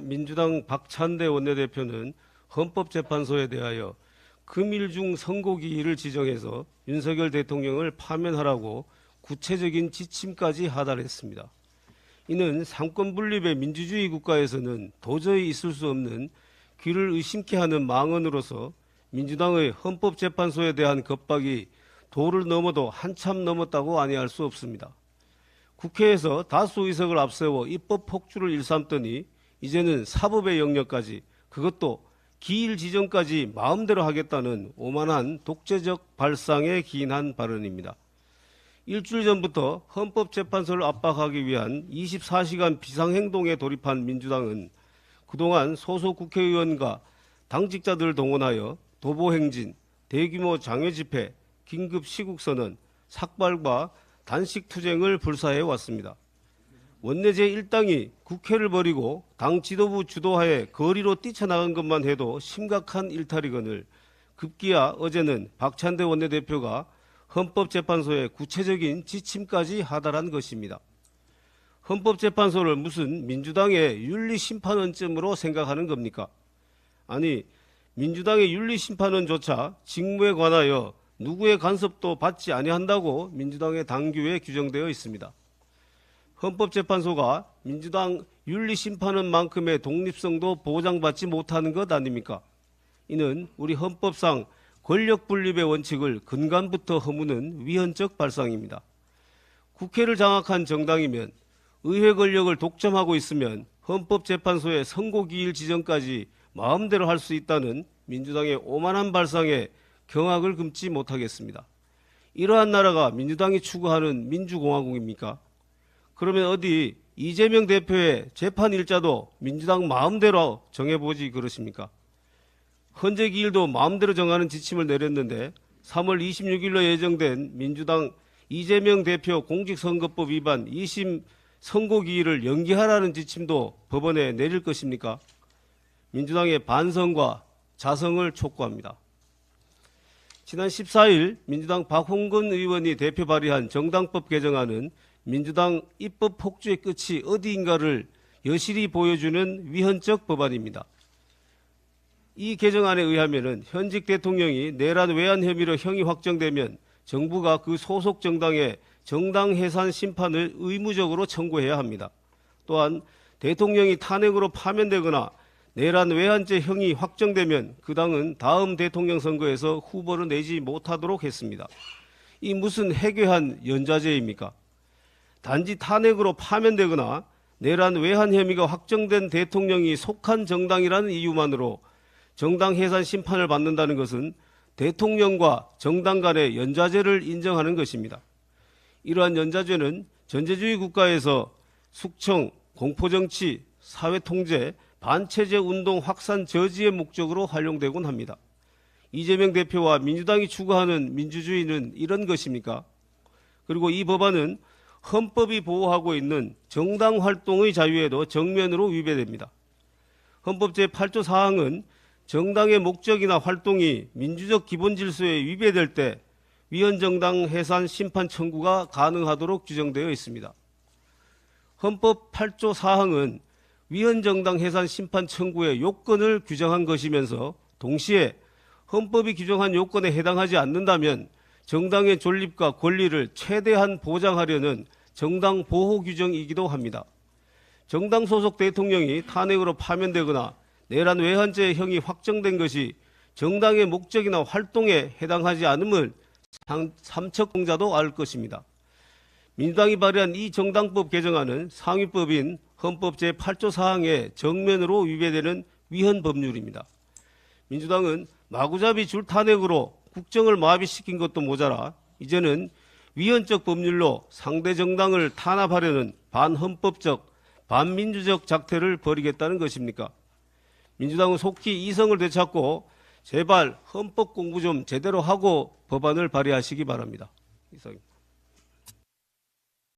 민주당 박찬대 원내대표는 헌법재판소에 대하여 금일 중 선고기일을 지정해서 윤석열 대통령을 파면하라고 구체적인 지침까지 하달했습니다. 이는 상권 분립의 민주주의 국가에서는 도저히 있을 수 없는 귀를 의심케 하는 망언으로서 민주당의 헌법재판소에 대한 겁박이 도를 넘어도 한참 넘었다고 아니할 수 없습니다. 국회에서 다수 의석을 앞세워 입법 폭주를 일삼더니 이제는 사법의 영역까지, 그것도 기일 지정까지 마음대로 하겠다는 오만한 독재적 발상에 기인한 발언입니다. 일주일 전부터 헌법재판소를 압박하기 위한 24시간 비상행동에 돌입한 민주당은 그동안 소속 국회의원과 당직자들을 동원하여 도보행진, 대규모 장외집회, 긴급 시국선언, 삭발과 단식투쟁을 불사해 왔습니다. 원내 제1당이 국회를 버리고 당 지도부 주도하에 거리로 뛰쳐나간 것만 해도 심각한 일탈이거늘 급기야 어제는 박찬대 원내대표가 헌법재판소에 구체적인 지침까지 하달한 것입니다. 헌법재판소를 무슨 민주당의 윤리심판원쯤으로 생각하는 겁니까? 아니, 민주당의 윤리심판원조차 직무에 관하여 누구의 간섭도 받지 아니한다고 민주당의 당규에 규정되어 있습니다. 헌법재판소가 민주당 윤리심판원만큼의 독립성도 보장받지 못하는 것 아닙니까? 이는 우리 헌법상 권력분립의 원칙을 근간부터 허무는 위헌적 발상입니다. 국회를 장악한 정당이면, 의회 권력을 독점하고 있으면 헌법재판소의 선고기일 지정까지 마음대로 할 수 있다는 민주당의 오만한 발상에 경악을 금치 못하겠습니다. 이러한 나라가 민주당이 추구하는 민주공화국입니까? 그러면 어디 이재명 대표의 재판 일자도 민주당 마음대로 정해보지 그러십니까? 헌재 기일도 마음대로 정하는 지침을 내렸는데 3월 26일로 예정된 민주당 이재명 대표 공직선거법 위반 2심 선고기일을 연기하라는 지침도 법원에 내릴 것입니까? 민주당의 반성과 자성을 촉구합니다. 지난 14일 민주당 박홍근 의원이 대표 발의한 정당법 개정안은 민주당 입법 폭주의 끝이 어디인가를 여실히 보여주는 위헌적 법안입니다. 이 개정안에 의하면 현직 대통령이 내란 외환 혐의로 형이 확정되면 정부가 그 소속 정당의 정당 해산 심판을 의무적으로 청구해야 합니다. 또한 대통령이 탄핵으로 파면되거나 내란 외환죄 형이 확정되면 그 당은 다음 대통령 선거에서 후보를 내지 못하도록 했습니다. 이 무슨 해괴한 연좌제입니까? 단지 탄핵으로 파면되거나 내란 외환 혐의가 확정된 대통령이 속한 정당이라는 이유만으로 정당 해산 심판을 받는다는 것은 대통령과 정당 간의 연좌제를 인정하는 것입니다. 이러한 연좌제는 전제주의 국가에서 숙청, 공포정치, 사회통제, 반체제 운동 확산 저지의 목적으로 활용되곤 합니다. 이재명 대표와 민주당이 추구하는 민주주의는 이런 것입니까? 그리고 이 법안은 헌법이 보호하고 있는 정당 활동의 자유에도 정면으로 위배됩니다. 헌법 제8조 4항은 정당의 목적이나 활동이 민주적 기본 질서에 위배될 때 위헌정당 해산 심판 청구가 가능하도록 규정되어 있습니다. 헌법 8조 4항은 위헌정당 해산 심판 청구의 요건을 규정한 것이면서 동시에 헌법이 규정한 요건에 해당하지 않는다면 정당의 존립과 권리를 최대한 보장하려는 정당 보호 규정이기도 합니다. 정당 소속 대통령이 탄핵으로 파면되거나 내란 외환죄 형이 확정된 것이 정당의 목적이나 활동에 해당하지 않음을 삼척공자도 알 것입니다. 민주당이 발의한 이 정당법 개정안은 상위법인 헌법 제8조 4항에 정면으로 위배되는 위헌 법률입니다. 민주당은 마구잡이 줄 탄핵으로 국정을 마비시킨 것도 모자라 이제는 위헌적 법률로 상대 정당을 탄압하려는 반헌법적, 반민주적 작태를 벌이겠다는 것입니까? 민주당은 속히 이성을 되찾고 제발 헌법 공부 좀 제대로 하고 법안을 발의하시기 바랍니다. 이상입니다.